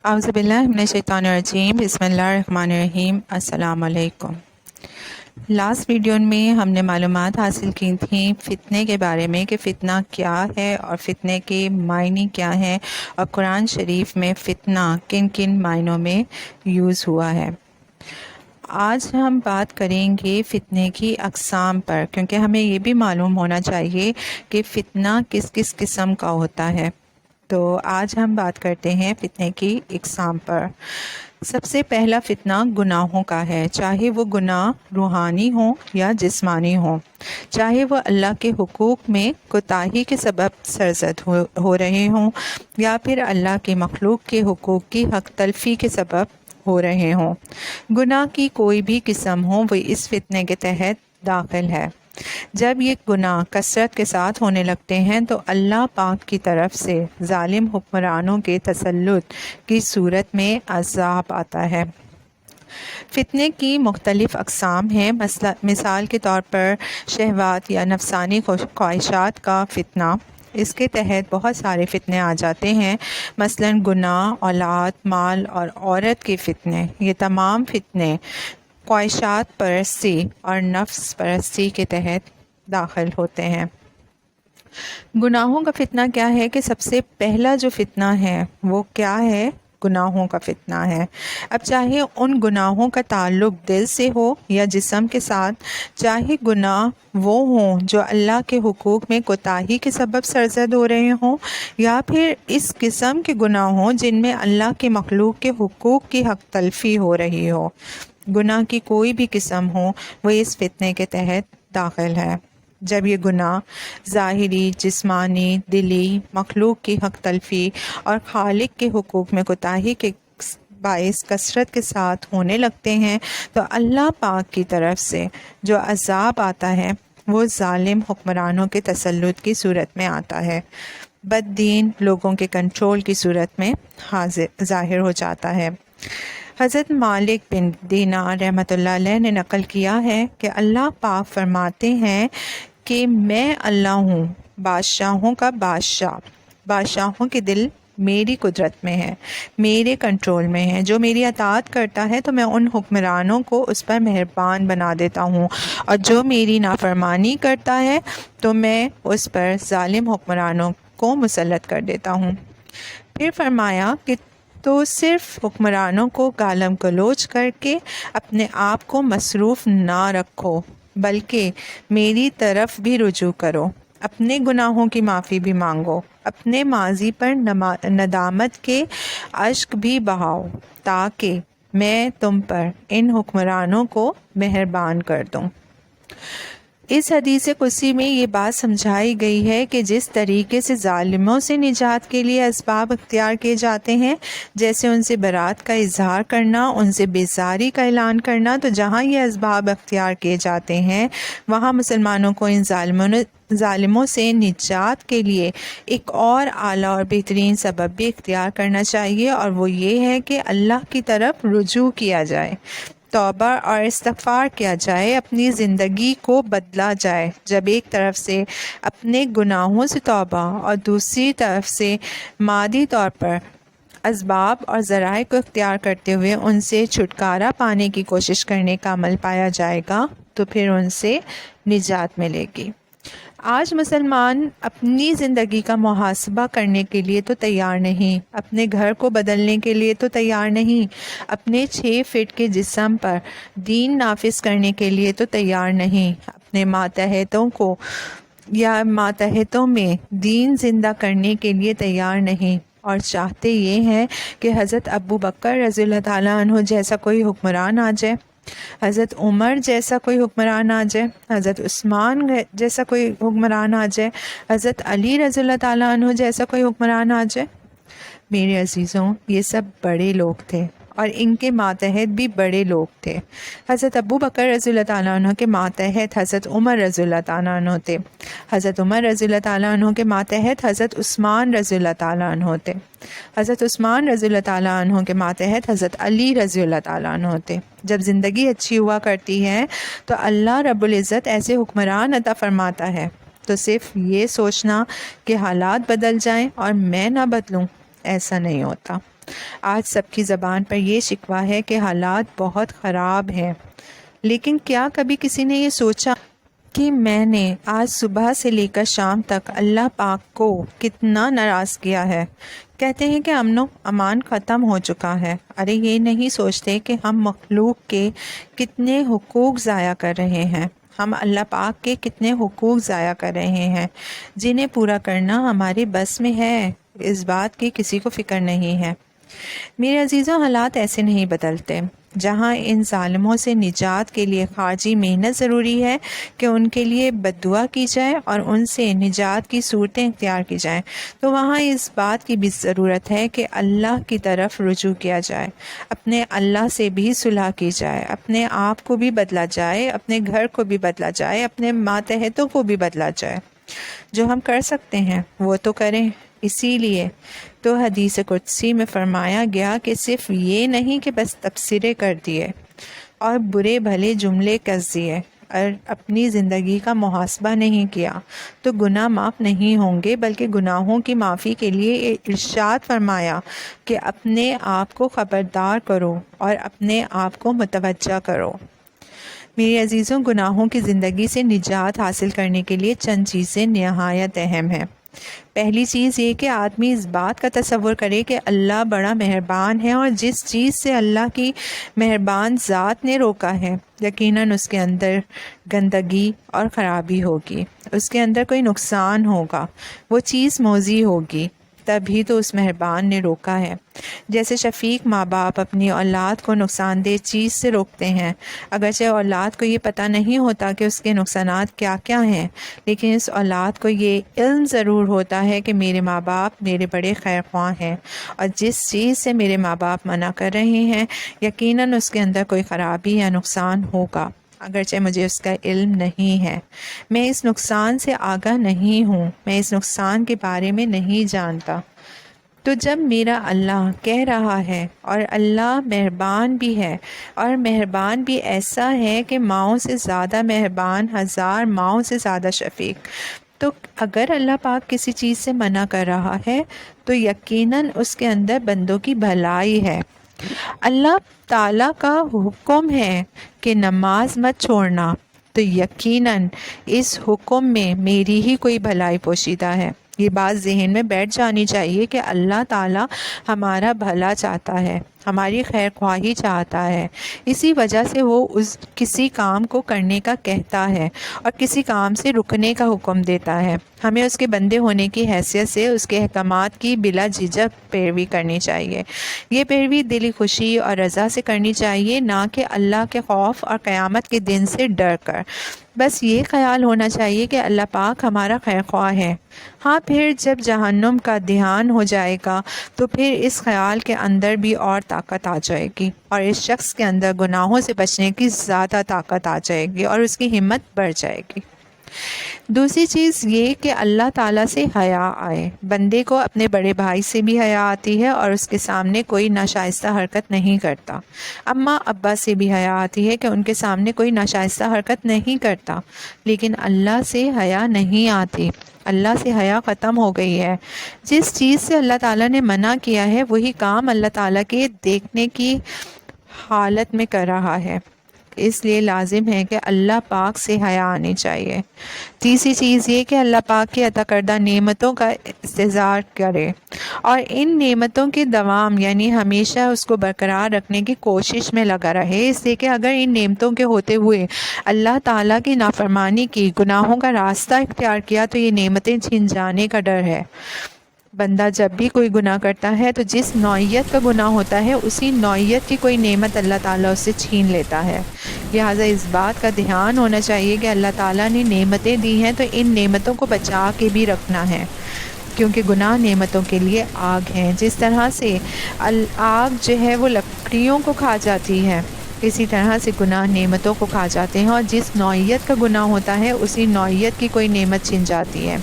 اعوذ باللہ من الشیطان الرجیم، بسم اللہ الرحمن الرحیم۔ السلام علیکم۔ لاسٹ ویڈیو میں ہم نے معلومات حاصل کی تھیں فتنے کے بارے میں کہ فتنہ کیا ہے اور فتنے کے معنی کیا ہیں، اور قرآن شریف میں فتنہ کن کن معنوں میں یوز ہوا ہے۔ آج ہم بات کریں گے فتنے کی اقسام پر، کیونکہ ہمیں یہ بھی معلوم ہونا چاہیے کہ فتنہ کس کس قسم کا ہوتا ہے۔ تو آج ہم بات کرتے ہیں فتنے کی اقسام پر۔ سب سے پہلا فتنہ گناہوں کا ہے، چاہے وہ گناہ روحانی ہوں یا جسمانی ہوں، چاہے وہ اللہ کے حقوق میں کوتاہی کے سبب سرزد ہو رہے ہوں یا پھر اللہ کی مخلوق کے حقوق کی حق تلفی کے سبب ہو رہے ہوں۔ گناہ کی کوئی بھی قسم ہو، وہ اس فتنے کے تحت داخل ہے۔ جب یہ گناہ کثرت کے ساتھ ہونے لگتے ہیں تو اللہ پاک کی طرف سے ظالم حکمرانوں کے تسلط کی صورت میں عذاب آتا ہے۔ فتنے کی مختلف اقسام ہیں۔ مثال کے طور پر شہوات یا نفسانی خواہشات کا فتنہ، اس کے تحت بہت سارے فتنے آ جاتے ہیں، مثلا گناہ، اولاد، مال اور عورت کے فتنے۔ یہ تمام فتنے خواہشات پرستی اور نفس پرستی کے تحت داخل ہوتے ہیں۔ گناہوں کا فتنہ کیا ہے کہ سب سے پہلا جو فتنہ ہے وہ کیا ہے؟ گناہوں کا فتنہ ہے۔ اب چاہے ان گناہوں کا تعلق دل سے ہو یا جسم کے ساتھ، چاہے گناہ وہ ہوں جو اللہ کے حقوق میں کوتاہی کے سبب سرزد ہو رہے ہوں یا پھر اس قسم کے گناہ ہوں جن میں اللہ کے مخلوق کے حقوق کی حق تلفی ہو رہی ہو، گناہ کی کوئی بھی قسم ہو وہ اس فتنے کے تحت داخل ہے۔ جب یہ گناہ ظاہری، جسمانی، دلی، مخلوق کی حق تلفی اور خالق کے حقوق میں کوتاہی کے باعث کثرت کے ساتھ ہونے لگتے ہیں تو اللہ پاک کی طرف سے جو عذاب آتا ہے وہ ظالم حکمرانوں کے تسلط کی صورت میں آتا ہے، بد دین لوگوں کے کنٹرول کی صورت میں ظاہر ہو جاتا ہے۔ حضرت مالک بن دینار رحمۃ اللہ علیہ نے نقل کیا ہے کہ اللہ پاک فرماتے ہیں کہ میں اللہ ہوں، بادشاہوں کا بادشاہ، بادشاہوں کے دل میری قدرت میں ہے، میرے کنٹرول میں ہے، جو میری اطاعت کرتا ہے تو میں ان حکمرانوں کو اس پر مہربان بنا دیتا ہوں، اور جو میری نافرمانی کرتا ہے تو میں اس پر ظالم حکمرانوں کو مسلط کر دیتا ہوں۔ پھر فرمایا کہ تو صرف حکمرانوں کو گالم گلوچ کر کے اپنے آپ کو مصروف نہ رکھو، بلکہ میری طرف بھی رجوع کرو، اپنے گناہوں کی معافی بھی مانگو، اپنے ماضی پر ندامت کے اشک بھی بہاؤ، تاکہ میں تم پر ان حکمرانوں کو مہربان کر دوں۔ اس حدیث قدسی میں یہ بات سمجھائی گئی ہے کہ جس طریقے سے ظالموں سے نجات کے لیے اسباب اختیار کیے جاتے ہیں، جیسے ان سے برات کا اظہار کرنا، ان سے بیزاری کا اعلان کرنا، تو جہاں یہ اسباب اختیار کیے جاتے ہیں وہاں مسلمانوں کو ان ظالموں سے نجات کے لیے ایک اور اعلیٰ اور بہترین سبب بھی اختیار کرنا چاہیے، اور وہ یہ ہے کہ اللہ کی طرف رجوع کیا جائے، توبہ اور استغفار کیا جائے، اپنی زندگی کو بدلا جائے۔ جب ایک طرف سے اپنے گناہوں سے توبہ اور دوسری طرف سے مادی طور پر اسباب اور ذرائع کو اختیار کرتے ہوئے ان سے چھٹکارا پانے کی کوشش کرنے کا عمل پایا جائے گا تو پھر ان سے نجات ملے گی۔ آج مسلمان اپنی زندگی کا محاسبہ کرنے کے لیے تو تیار نہیں، اپنے گھر کو بدلنے کے لیے تو تیار نہیں، اپنے 6 فٹ کے جسم پر دین نافذ کرنے کے لیے تو تیار نہیں، اپنے ماتحتوں کو یا ماتحتوں میں دین زندہ کرنے کے لیے تیار نہیں، اور چاہتے یہ ہیں کہ حضرت ابو بکر رضی اللہ تعالیٰ عنہ جیسا کوئی حکمران آ جائے، حضرت عمر جیسا کوئی حکمران آ جائے، حضرت عثمان جیسا کوئی حکمران آ جائے، حضرت علی رضی اللہ تعالیٰ عنہ جیسا کوئی حکمران آ جائے۔ میرے عزیزوں، یہ سب بڑے لوگ تھے اور ان کے ماتحت بھی بڑے لوگ تھے۔ حضرت ابو بکر رضی اللہ تعالیٰ عنہ کے ماتحت حضرت عمر رضی اللہ تعالیٰ عنہ تھے، حضرت عمر رضی اللہ تعالیٰ عنہ کے ماتحت حضرت عثمان رضی اللہ تعالیٰ عنہ تھے، حضرت عثمان رضی اللہ تعالیٰ عنہ کے ماتحت حضرت علی رضی اللہ تعالیٰ عنہ تھے۔ جب زندگی اچھی ہوا کرتی ہے تو اللہ رب العزت ایسے حکمران عطا فرماتا ہے، تو صرف یہ سوچنا کہ حالات بدل جائیں اور میں نہ بدلوں، ایسا نہیں ہوتا۔ آج سب کی زبان پر یہ شکوہ ہے کہ حالات بہت خراب ہیں، لیکن کیا کبھی کسی نے یہ سوچا کہ میں نے آج صبح سے لے کر شام تک اللہ پاک کو کتنا ناراض کیا ہے؟ کہتے ہیں کہ امن و امان ختم ہو چکا ہے۔ ارے یہ نہیں سوچتے کہ ہم مخلوق کے کتنے حقوق ضائع کر رہے ہیں، ہم اللہ پاک کے کتنے حقوق ضائع کر رہے ہیں جنہیں پورا کرنا ہمارے بس میں ہے۔ اس بات کی کسی کو فکر نہیں ہے۔ میرے عزیزوں، حالات ایسے نہیں بدلتے۔ جہاں ان ظالموں سے نجات کے لیے خارجی محنت ضروری ہے کہ ان کے لیے بد دعا کی جائے اور ان سے نجات کی صورتیں اختیار کی جائیں، تو وہاں اس بات کی بھی ضرورت ہے کہ اللہ کی طرف رجوع کیا جائے، اپنے اللہ سے بھی صلح کی جائے، اپنے آپ کو بھی بدلا جائے، اپنے گھر کو بھی بدلا جائے، اپنے ماتحتوں کو بھی بدلا جائے۔ جو ہم کر سکتے ہیں وہ تو کریں۔ اسی لیے تو حدیث قدسی میں فرمایا گیا کہ صرف یہ نہیں کہ بس تبصرے کر دیے اور برے بھلے جملے کس دیے اور اپنی زندگی کا محاسبہ نہیں کیا تو گناہ معاف نہیں ہوں گے، بلکہ گناہوں کی معافی کے لیے ارشاد فرمایا کہ اپنے آپ کو خبردار کرو اور اپنے آپ کو متوجہ کرو۔ میرے عزیزوں، گناہوں کی زندگی سے نجات حاصل کرنے کے لیے چند چیزیں نہایت اہم ہیں۔ پہلی چیز یہ کہ آدمی اس بات کا تصور کرے کہ اللہ بڑا مہربان ہے اور جس چیز سے اللہ کی مہربان ذات نے روکا ہے یقیناً اس کے اندر گندگی اور خرابی ہوگی، اس کے اندر کوئی نقصان ہوگا، وہ چیز موذی ہوگی، تبھی تو اس مہربان نے روکا ہے۔ جیسے شفیق ماں باپ اپنی اولاد کو نقصان دہ چیز سے روکتے ہیں، اگرچہ اولاد کو یہ پتہ نہیں ہوتا کہ اس کے نقصانات کیا کیا ہیں، لیکن اس اولاد کو یہ علم ضرور ہوتا ہے کہ میرے ماں باپ میرے بڑے خیر خواہ ہیں اور جس چیز سے میرے ماں باپ منع کر رہے ہیں یقیناً اس کے اندر کوئی خرابی یا نقصان ہوگا، اگرچہ مجھے اس کا علم نہیں ہے، میں اس نقصان سے آگاہ نہیں ہوں، میں اس نقصان کے بارے میں نہیں جانتا۔ تو جب میرا اللہ کہہ رہا ہے اور اللہ مہربان بھی ہے اور مہربان بھی ایسا ہے کہ ماؤں سے زیادہ مہربان، ہزار ماؤں سے زیادہ شفیق، تو اگر اللہ پاک کسی چیز سے منع کر رہا ہے تو یقیناً اس کے اندر بندوں کی بھلائی ہے۔ اللہ تعالیٰ کا حکم ہے کہ نماز مت چھوڑنا، تو یقیناً اس حکم میں میری ہی کوئی بھلائی پوشیدہ ہے۔ یہ بات ذہن میں بیٹھ جانی چاہیے کہ اللہ تعالیٰ ہمارا بھلا چاہتا ہے، ہماری خیر خواہی چاہتا ہے، اسی وجہ سے وہ کسی کام کو کرنے کا کہتا ہے اور کسی کام سے رکنے کا حکم دیتا ہے۔ ہمیں اس کے بندے ہونے کی حیثیت سے اس کے احکامات کی بلا جھجک پیروی کرنی چاہیے۔ یہ پیروی دلی خوشی اور رضا سے کرنی چاہیے، نہ کہ اللہ کے خوف اور قیامت کے دن سے ڈر کر۔ بس یہ خیال ہونا چاہیے کہ اللہ پاک ہمارا خیر خواہ ہے۔ ہاں، پھر جب جہنم کا دھیان ہو جائے گا تو پھر اس خیال کے اندر بھی اور طاقت آ جائے گی اور اس شخص کے اندر گناہوں سے بچنے کی زیادہ طاقت آ جائے گی اور اس کی ہمت بڑھ جائے گی۔ دوسری چیز یہ کہ اللہ تعالیٰ سے حیا آئے۔ بندے کو اپنے بڑے بھائی سے بھی حیا آتی ہے اور اس کے سامنے کوئی ناشائستہ حرکت نہیں کرتا۔ اماں ابا سے بھی حیا آتی ہے کہ ان کے سامنے کوئی ناشائستہ حرکت نہیں کرتا، لیکن اللہ سے حیا نہیں آتی۔ اللہ سے حیا ختم ہو گئی ہے۔ جس چیز سے اللہ تعالیٰ نے منع کیا ہے وہی کام اللہ تعالیٰ کے دیکھنے کی حالت میں کر رہا ہے، اس لیے لازم ہے کہ اللہ پاک سے حیا آنی چاہیے۔ تیسری چیز یہ کہ اللہ پاک کی عطا کردہ نعمتوں کا استحضار کرے اور ان نعمتوں کے دوام یعنی ہمیشہ اس کو برقرار رکھنے کی کوشش میں لگا رہے، اس لیے کہ اگر ان نعمتوں کے ہوتے ہوئے اللہ تعالیٰ کی نافرمانی کی، گناہوں کا راستہ اختیار کیا تو یہ نعمتیں چھن جانے کا ڈر ہے۔ بندہ جب بھی کوئی گناہ کرتا ہے تو جس نوعیت کا گناہ ہوتا ہے اسی نوعیت کی کوئی نعمت اللہ تعالیٰ اس سے چھین لیتا ہے۔ لہٰذا اس بات کا دھیان ہونا چاہیے کہ اللہ تعالیٰ نے نعمتیں دی ہیں تو ان نعمتوں کو بچا کے بھی رکھنا ہے، کیونکہ گناہ نعمتوں کے لیے آگ ہیں۔ جس طرح سے آگ جو ہے وہ لکڑیوں کو کھا جاتی ہے، اسی طرح سے گناہ نعمتوں کو کھا جاتے ہیں، اور جس نوعیت کا گناہ ہوتا ہے اسی نوعیت کی کوئی نعمت چھن جاتی ہے۔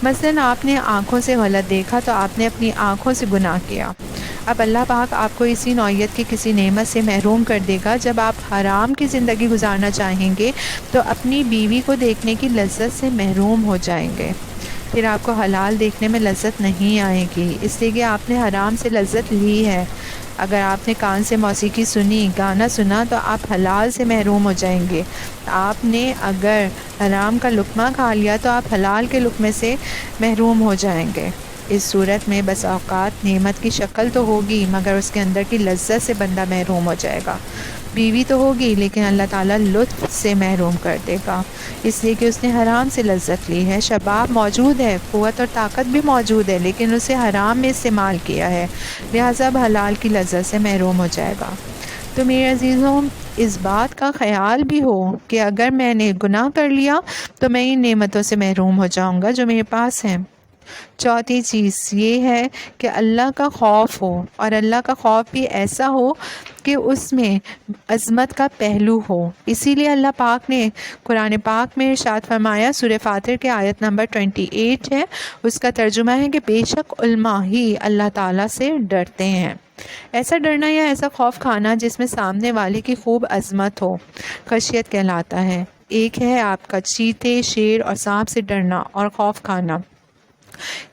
مثلاً آپ نے آنکھوں سے غلط دیکھا تو آپ نے اپنی آنکھوں سے گناہ کیا، اب اللہ پاک آپ کو اسی نوعیت کی کسی نعمت سے محروم کر دے گا۔ جب آپ حرام کی زندگی گزارنا چاہیں گے تو اپنی بیوی کو دیکھنے کی لذت سے محروم ہو جائیں گے۔ پھر آپ کو حلال دیکھنے میں لذت نہیں آئے گی، اس لیے کہ آپ نے حرام سے لذت لی ہے۔ اگر آپ نے کان سے موسیقی سنی، گانا سنا، تو آپ حلال سے محروم ہو جائیں گے۔ آپ نے اگر حرام کا لقمہ کھا لیا تو آپ حلال کے لقمے سے محروم ہو جائیں گے۔ اس صورت میں بس اوقات نعمت کی شکل تو ہوگی مگر اس کے اندر کی لذت سے بندہ محروم ہو جائے گا۔ بیوی تو ہوگی لیکن اللہ تعالیٰ لطف سے محروم کر دے گا، اس لیے کہ اس نے حرام سے لذت لی ہے۔ شباب موجود ہے، قوت اور طاقت بھی موجود ہے، لیکن اسے حرام میں استعمال کیا ہے، لہٰذا اب حلال کی لذت سے محروم ہو جائے گا۔ تو میرے عزیزوں، اس بات کا خیال بھی ہو کہ اگر میں نے گناہ کر لیا تو میں ان نعمتوں سے محروم ہو جاؤں گا جو میرے پاس ہیں۔ چوتھی چیز یہ ہے کہ اللہ کا خوف ہو، اور اللہ کا خوف بھی ایسا ہو کہ اس میں عظمت کا پہلو ہو۔ اسی لیے اللہ پاک نے قرآن پاک میں ارشاد فرمایا، سورہ فاطر کے آیت نمبر 28 ہے، اس کا ترجمہ ہے کہ بے شک علماء ہی اللہ تعالیٰ سے ڈرتے ہیں۔ ایسا ڈرنا یا ایسا خوف کھانا جس میں سامنے والے کی خوب عظمت ہو، خشیت کہلاتا ہے۔ ایک ہے آپ کا چیتے، شیر اور سانپ سے ڈرنا اور خوف کھانا،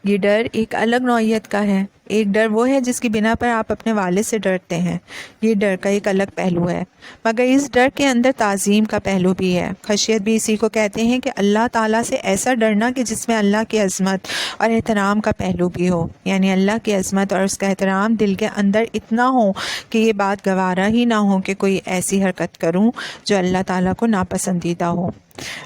یہ ڈر ایک الگ نوعیت کا ہے۔ ایک ڈر وہ ہے جس کی بنا پر آپ اپنے والد سے ڈرتے ہیں، یہ ڈر کا ایک الگ پہلو ہے، مگر اس ڈر کے اندر تعظیم کا پہلو بھی ہے۔ خشیت بھی اسی کو کہتے ہیں کہ اللہ تعالیٰ سے ایسا ڈرنا کہ جس میں اللہ کی عظمت اور احترام کا پہلو بھی ہو، یعنی اللہ کی عظمت اور اس کا احترام دل کے اندر اتنا ہو کہ یہ بات گوارا ہی نہ ہو کہ کوئی ایسی حرکت کروں جو اللہ تعالیٰ کو ناپسندیدہ ہو۔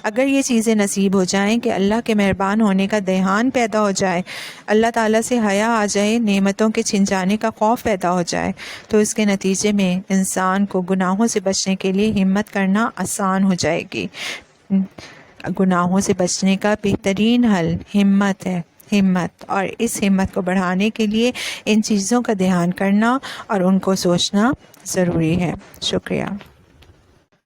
اگر یہ چیزیں نصیب ہو جائیں کہ اللہ کے مہربان ہونے کا دھیان پیدا ہو جائے، اللہ تعالیٰ سے حیا آ جائے، نعمتوں کے چھن جانے کا خوف پیدا ہو جائے، تو اس کے نتیجے میں انسان کو گناہوں سے بچنے کے لیے ہمت کرنا آسان ہو جائے گی۔ گناہوں سے بچنے کا بہترین حل ہمت ہے، ہمت، اور اس ہمت کو بڑھانے کے لیے ان چیزوں کا دھیان کرنا اور ان کو سوچنا ضروری ہے۔ شکریہ۔